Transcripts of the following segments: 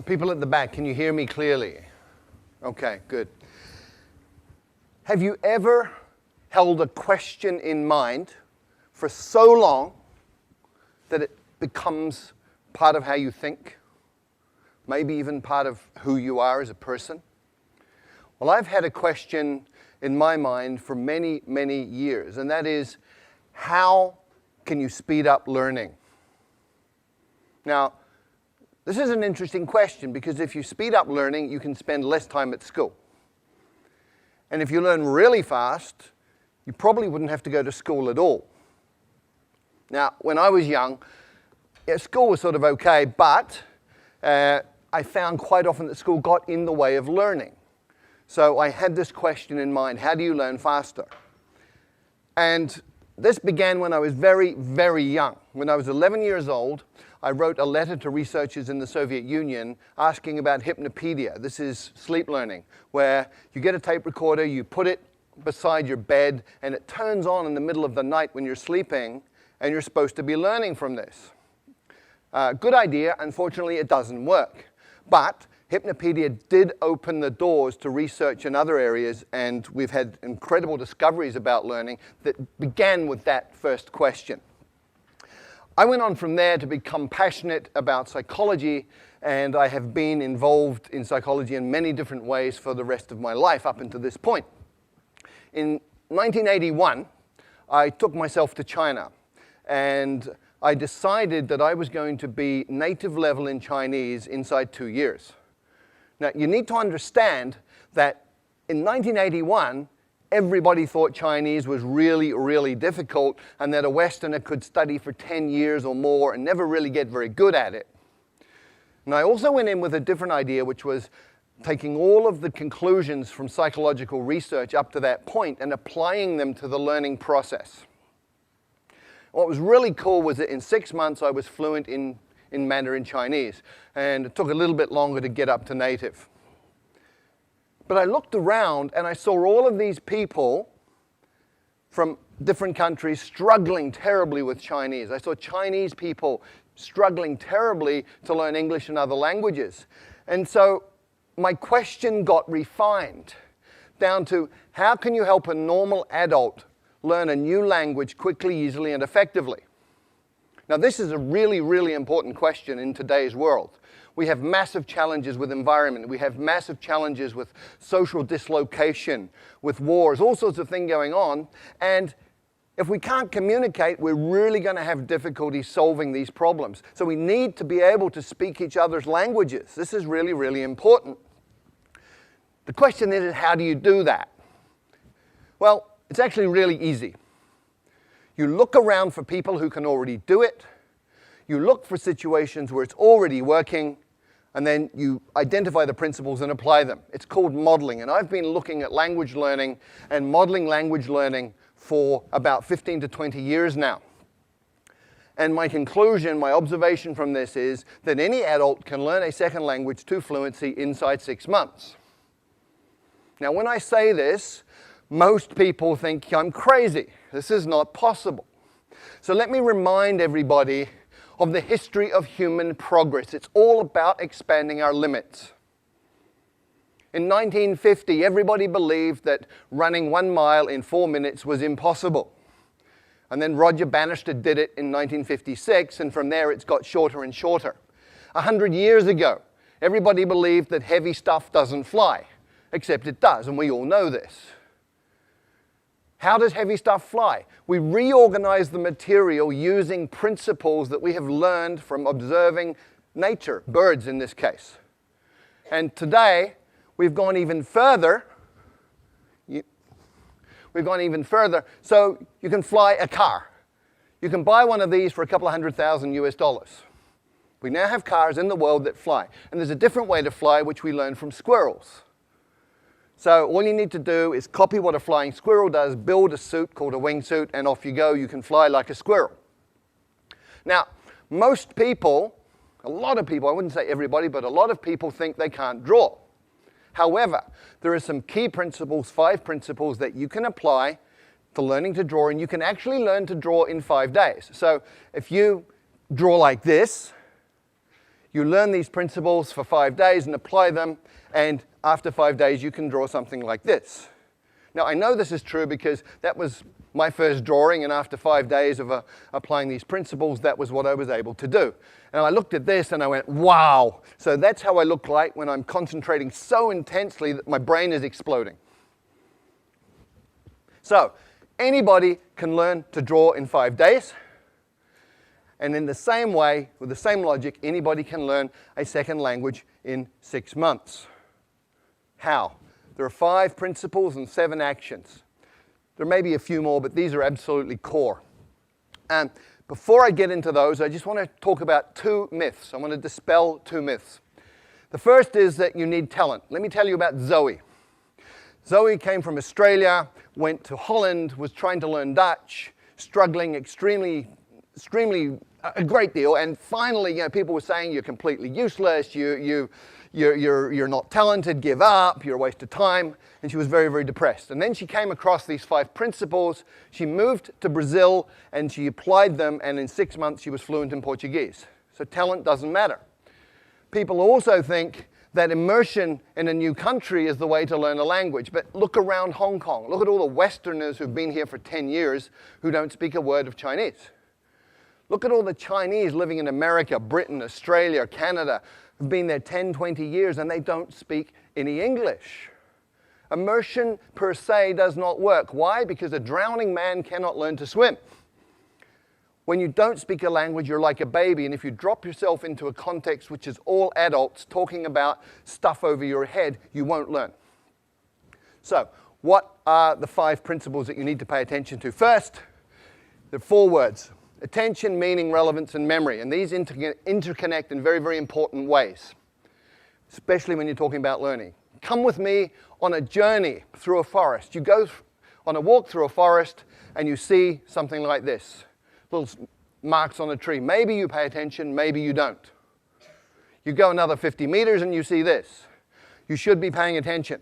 People at the back, can you hear me clearly? Okay, good. Have you ever held a question in mind for so long that it becomes part of how you think? Maybe even part of who you are as a person? Well, I've had a question in my mind for many, many years, and that is, how can you speed up learning? Now, this is an interesting question because if you speed up learning, you can spend less time at school. And if you learn really fast, you probably wouldn't have to go to school at all. Now, when I was young, school was sort of okay, but I found quite often that school got in the way of learning. So I had this question in mind, how do you learn faster? And this began when I was very, very young. When I was 11 years old, I wrote a letter to researchers in the Soviet Union asking about hypnopedia. This is sleep learning, where you get a tape recorder, you put it beside your bed, and it turns on in the middle of the night when you're sleeping, and you're supposed to be learning from this. Good idea. Unfortunately, it doesn't work. But hypnopedia did open the doors to research in other areas, and we've had incredible discoveries about learning that began with that first question. I went on from there to become passionate about psychology, and I have been involved in psychology in many different ways for the rest of my life up until this point. In 1981, I took myself to China, and I decided that I was going to be native level in Chinese inside 2 years. Now, you need to understand that in 1981, everybody thought Chinese was really, really difficult and that a Westerner could study for 10 years or more and never really get very good at it. And I also went in with a different idea, which was taking all of the conclusions from psychological research up to that point and applying them to the learning process. What was really cool was that in 6 months I was fluent in Mandarin Chinese, and it took a little bit longer to get up to native. But I looked around and I saw all of these people from different countries struggling terribly with Chinese. I saw Chinese people struggling terribly to learn English and other languages. And so my question got refined down to, how can you help a normal adult learn a new language quickly, easily, and effectively? Now, this is a really, really important question in today's world. We have massive challenges with environment. We have massive challenges with social dislocation, with wars, all sorts of things going on. And if we can't communicate, we're really going to have difficulty solving these problems. So we need to be able to speak each other's languages. This is really, really important. The question is, how do you do that? Well, it's actually really easy. You look around for people who can already do it. You look for situations where it's already working, and then you identify the principles and apply them. It's called modeling, and I've been looking at language learning and modeling language learning for about 15 to 20 years now. And my conclusion, my observation from this is that any adult can learn a second language to fluency inside 6 months. Now, when I say this, most people think I'm crazy. This is not possible. So let me remind everybody of the history of human progress. It's all about expanding our limits. In 1950, everybody believed that running 1 mile in 4 minutes was impossible. And then Roger Bannister did it in 1956, and from there it's got shorter and shorter. 100 years ago, everybody believed that heavy stuff doesn't fly, except it does, and we all know this. How does heavy stuff fly? We reorganize the material using principles that we have learned from observing nature, birds in this case. And today, we've gone even further. So you can fly a car. You can buy one of these for a couple of $100,000 US. We now have cars in the world that fly. And there's a different way to fly, which we learned from squirrels. So all you need to do is copy what a flying squirrel does, build a suit called a wingsuit, and off you go. You can fly like a squirrel. Now, most people, a lot of people, I wouldn't say everybody, but a lot of people think they can't draw. However, there are some key principles, 5 principles that you can apply to learning to draw, and you can actually learn to draw in 5 days. So if you draw like this, You learn these principles for 5 days and apply them, and after 5 days you can draw something like this. Now I know this is true because that was my first drawing, and after 5 days of applying these principles, that was what I was able to do. And I looked at this and I went, wow. So that's how I look like when I'm concentrating so intensely that my brain is exploding. So anybody can learn to draw in 5 days. And in the same way, with the same logic, anybody can learn a second language in 6 months. How? There are 5 principles and 7 actions. There may be a few more, but these are absolutely core. And before I get into those, I just want to talk about 2 myths. I want to dispel 2 myths. The first is that you need talent. Let me tell you about Zoe. Zoe came from Australia, went to Holland, was trying to learn Dutch, struggling extremely a great deal, and finally, people were saying you're completely useless, you're not talented, give up, you're a waste of time, and she was very, very depressed. And then she came across these 5 principles, she moved to Brazil, and she applied them, and in 6 months she was fluent in Portuguese. So talent doesn't matter. People also think that immersion in a new country is the way to learn a language, but look around Hong Kong, look at all the Westerners who've been here for 10 years who don't speak a word of Chinese. Look at all the Chinese living in America, Britain, Australia, Canada, who've been there 10, 20 years, and they don't speak any English. Immersion per se does not work. Why? Because a drowning man cannot learn to swim. When you don't speak a language, you're like a baby, and if you drop yourself into a context which is all adults talking about stuff over your head, you won't learn. So, what are the 5 principles that you need to pay attention to? First, there are 4 words. Attention, meaning, relevance, and memory. And these interconnect in very, very important ways, especially when you're talking about learning. Come with me on a journey through a forest. You go on a walk through a forest and you see something like this. Little marks on a tree. Maybe you pay attention, maybe you don't. You go another 50 meters and you see this. You should be paying attention.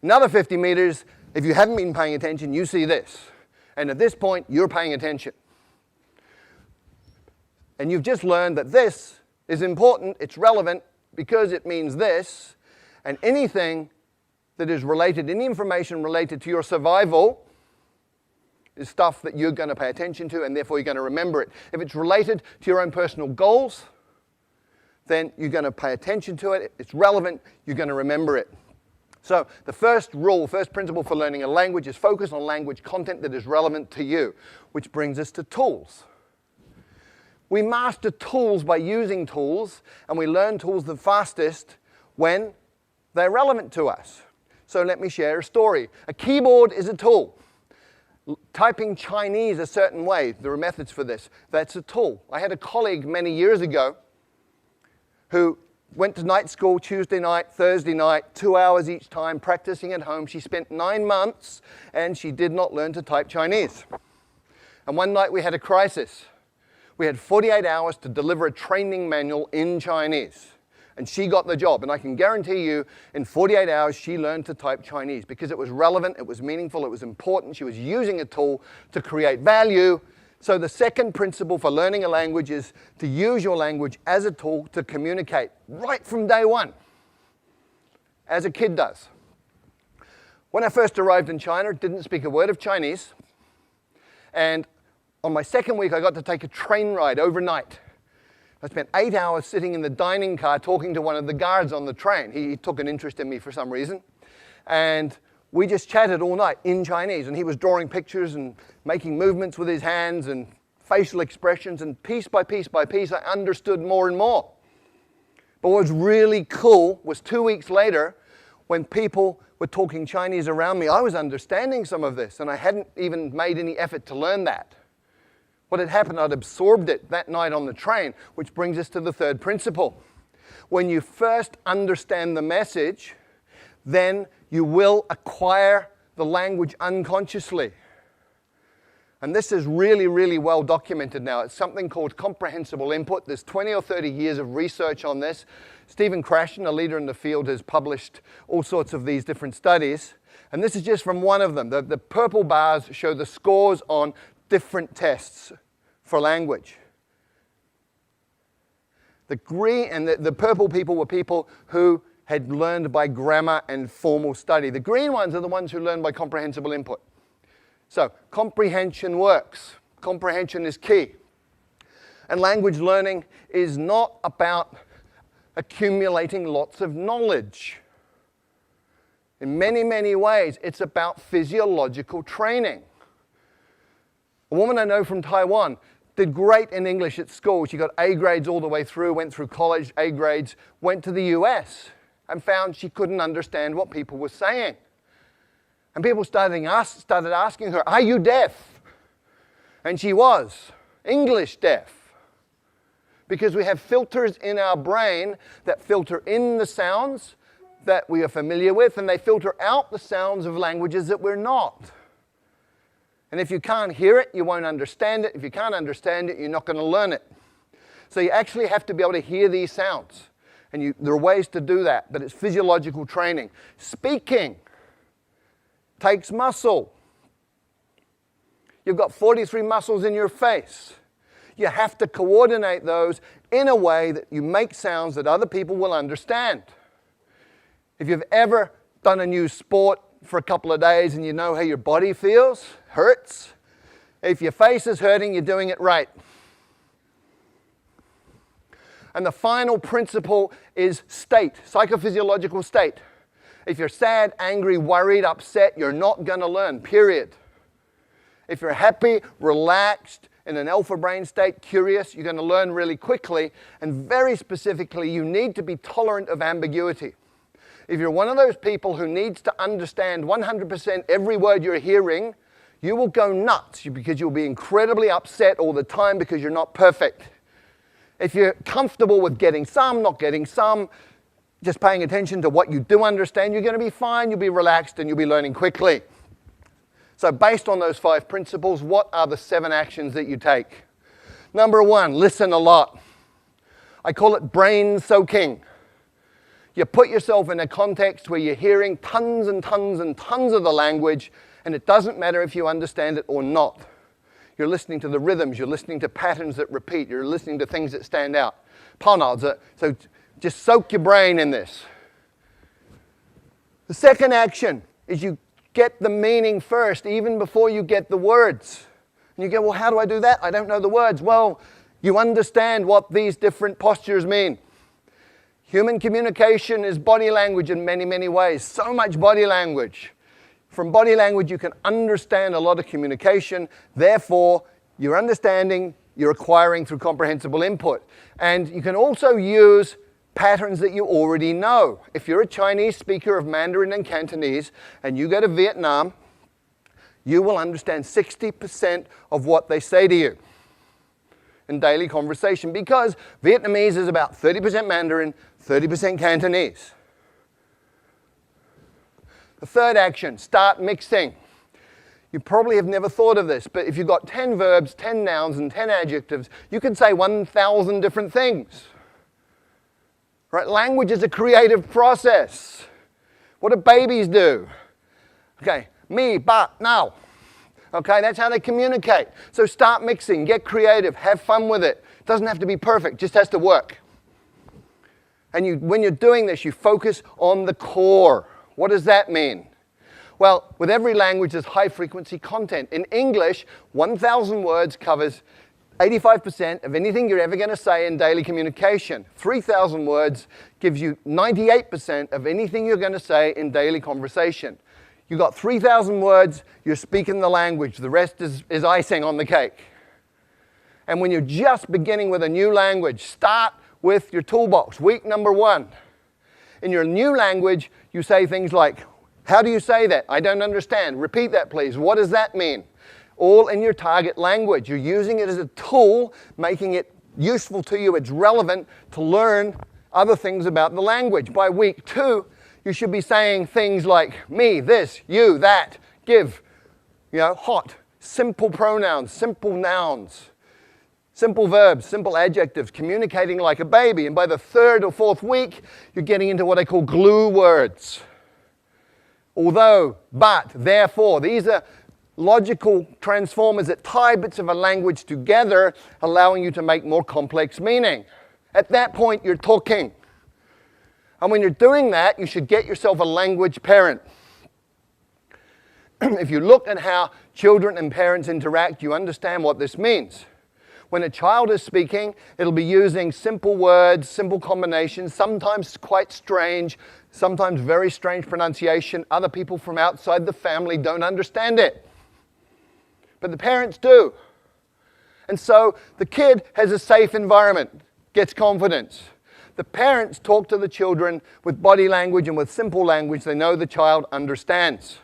Another 50 meters, if you haven't been paying attention, you see this. And at this point, you're paying attention. And you've just learned that this is important, it's relevant, because it means this, and anything that is related, any information related to your survival is stuff that you're going to pay attention to, and therefore you're going to remember it. If it's related to your own personal goals, then you're going to pay attention to it. If it's relevant, you're going to remember it. So the first rule, first principle for learning a language is focus on language content that is relevant to you, which brings us to tools. We master tools by using tools, and we learn tools the fastest when they're relevant to us. So let me share a story. A keyboard is a tool. Typing Chinese a certain way, there are methods for this. That's a tool. I had a colleague many years ago who went to night school Tuesday night, Thursday night, 2 hours each time, practicing at home. She spent 9 months, and she did not learn to type Chinese. And one night we had a crisis. We had 48 hours to deliver a training manual in Chinese. And she got the job. And I can guarantee you, in 48 hours, she learned to type Chinese because it was relevant, it was meaningful, it was important. She was using a tool to create value. So the second principle for learning a language is to use your language as a tool to communicate right from day one, as a kid does. When I first arrived in China, didn't speak a word of Chinese. And on my second week, I got to take a train ride overnight. I spent 8 hours sitting in the dining car talking to one of the guards on the train. He took an interest in me for some reason. And we just chatted all night in Chinese, and he was drawing pictures and making movements with his hands and facial expressions, and piece by piece by piece, I understood more and more. But what was really cool was 2 weeks later, when people were talking Chinese around me, I was understanding some of this, and I hadn't even made any effort to learn that. What had happened, I'd absorbed it that night on the train, which brings us to the third principle. When you first understand the message, then you will acquire the language unconsciously. And this is really, really well documented now. It's something called comprehensible input. There's 20 or 30 years of research on this. Stephen Krashen, a leader in the field, has published all sorts of these different studies. And this is just from one of them. The purple bars show the scores on different tests for language. The green and the purple people were people who had learned by grammar and formal study. The green ones are the ones who learn by comprehensible input. So comprehension works. Comprehension is key. And language learning is not about accumulating lots of knowledge. In many, many ways, it's about physiological training. A woman I know from Taiwan did great in English at school. She got A grades all the way through, went through college, A grades, went to the US and found she couldn't understand what people were saying. And people started asking her, "Are you deaf?" And she was English deaf. Because we have filters in our brain that filter in the sounds that we are familiar with, and they filter out the sounds of languages that we're not. And if you can't hear it, you won't understand it. If you can't understand it, you're not going to learn it. So you actually have to be able to hear these sounds. And there are ways to do that, but it's physiological training. Speaking takes muscle. You've got 43 muscles in your face. You have to coordinate those in a way that you make sounds that other people will understand. If you've ever done a new sport for a couple of days and you know how your body feels, hurts, if your face is hurting, you're doing it right. And the final principle is state, psychophysiological state. If you're sad, angry, worried, upset, you're not going to learn, period. If you're happy, relaxed, in an alpha brain state, curious, you're going to learn really quickly. And very specifically, you need to be tolerant of ambiguity. If you're one of those people who needs to understand 100% every word you're hearing, you will go nuts because you'll be incredibly upset all the time because you're not perfect. If you're comfortable with getting some, not getting some, just paying attention to what you do understand, you're going to be fine, you'll be relaxed, and you'll be learning quickly. So based on those 5 principles, what are the 7 actions that you take? Number 1, listen a lot. I call it brain soaking. You put yourself in a context where you're hearing tons and tons and tons of the language, and it doesn't matter if you understand it or not. You're listening to the rhythms, you're listening to patterns that repeat, you're listening to things that stand out. So just soak your brain in this. The second action is you get the meaning first, even before you get the words. And you go, well, how do I do that? I don't know the words. Well, you understand what these different postures mean. Human communication is body language in many, many ways. So much body language. From body language, you can understand a lot of communication. Therefore, you're understanding, you're acquiring through comprehensible input. And you can also use patterns that you already know. If you're a Chinese speaker of Mandarin and Cantonese and you go to Vietnam, you will understand 60% of what they say to you in daily conversation because Vietnamese is about 30% Mandarin, 30% Cantonese. The third action, start mixing. You probably have never thought of this, but if you've got 10 verbs, 10 nouns, and 10 adjectives, you can say 1,000 different things. Right? Language is a creative process. What do babies do? Okay, me, ba, now. Okay, that's how they communicate. So start mixing, get creative, have fun with it. It doesn't have to be perfect, just has to work. And when you're doing this, you focus on the core. What does that mean? Well, with every language, there's high-frequency content. In English, 1,000 words covers 85% of anything you're ever going to say in daily communication. 3,000 words gives you 98% of anything you're going to say in daily conversation. You've got 3,000 words, you're speaking the language. The rest is icing on the cake. And when you're just beginning with a new language, start with your toolbox. Week number 1. In your new language, you say things like, how do you say that? I don't understand. Repeat that, please. What does that mean? All in your target language. You're using it as a tool, making it useful to you. It's relevant to learn other things about the language. By week 2, you should be saying things like me, this, you, that, give, hot, simple pronouns, simple nouns, simple verbs, simple adjectives, communicating like a baby. And by the 3rd or 4th week, you're getting into what I call glue words. Although, but, therefore, these are logical transformers that tie bits of a language together, allowing you to make more complex meaning. At that point, you're talking. And when you're doing that, you should get yourself a language parent. If you look at how children and parents interact, you understand what this means. When a child is speaking, it'll be using simple words, simple combinations, sometimes quite strange, sometimes very strange pronunciation. Other people from outside the family don't understand it. But the parents do. And so the kid has a safe environment, gets confidence. The parents talk to the children with body language and with simple language they know the child understands.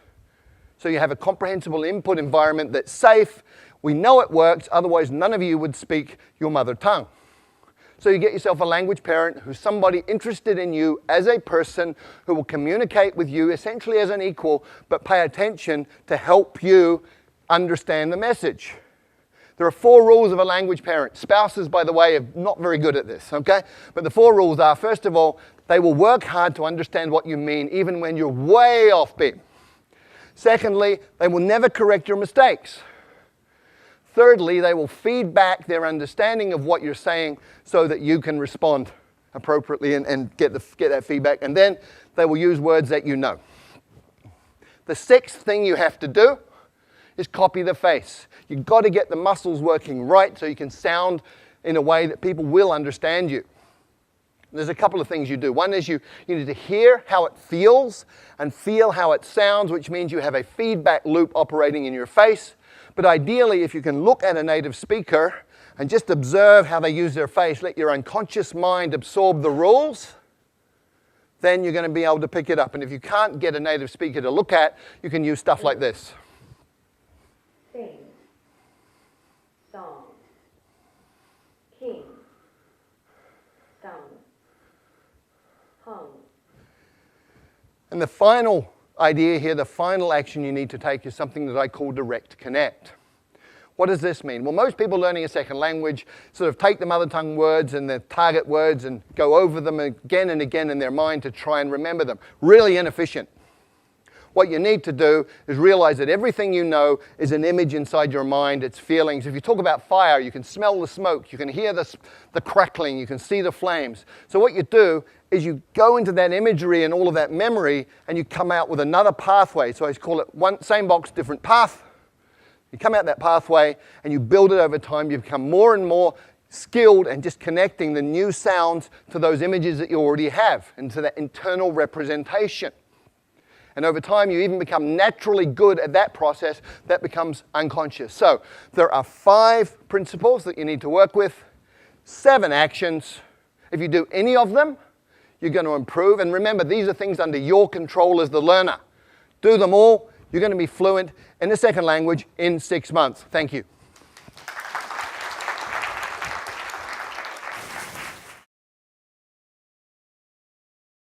So you have a comprehensible input environment that's safe. We know it works, otherwise none of you would speak your mother tongue. So you get yourself a language parent who's somebody interested in you as a person who will communicate with you essentially as an equal, but pay attention to help you understand the message. There are 4 rules of a language parent. Spouses, by the way, are not very good at this, okay? But the 4 rules are, first of all, they will work hard to understand what you mean, even when you're way off beat. Secondly, they will never correct your mistakes. Thirdly, they will feed back their understanding of what you're saying so that you can respond appropriately and get that feedback. And then they will use words that you know. The 6th thing you have to do is copy the face. You've got to get the muscles working right so you can sound in a way that people will understand you. There's a couple of things you do. One is you need to hear how it feels and feel how it sounds, which means you have a feedback loop operating in your face. But ideally, if you can look at a native speaker and just observe how they use their face, let your unconscious mind absorb the rules, then you're going to be able to pick it up. And if you can't get a native speaker to look at, you can use stuff like this. Sing, song, king, sung, hung. And the final idea here, the final action you need to take is something that I call direct connect. What does this mean? Well, most people learning a second language sort of take the mother tongue words and the target words and go over them again and again in their mind to try and remember them. Really inefficient. What you need to do is realize that everything you know is an image inside your mind, it's feelings. If you talk about fire, you can smell the smoke, you can hear the crackling, you can see the flames. So what you do is you go into that imagery and all of that memory and you come out with another pathway. So I call it same box, different path. You come out that pathway and you build it over time. You become more and more skilled and just connecting the new sounds to those images that you already have and to that internal representation. And over time, you even become naturally good at that process that becomes unconscious. So there are 5 principles that you need to work with, 7 actions. If you do any of them, you're going to improve. And remember, these are things under your control as the learner. Do them all. You're going to be fluent in a second language in 6 months. Thank you.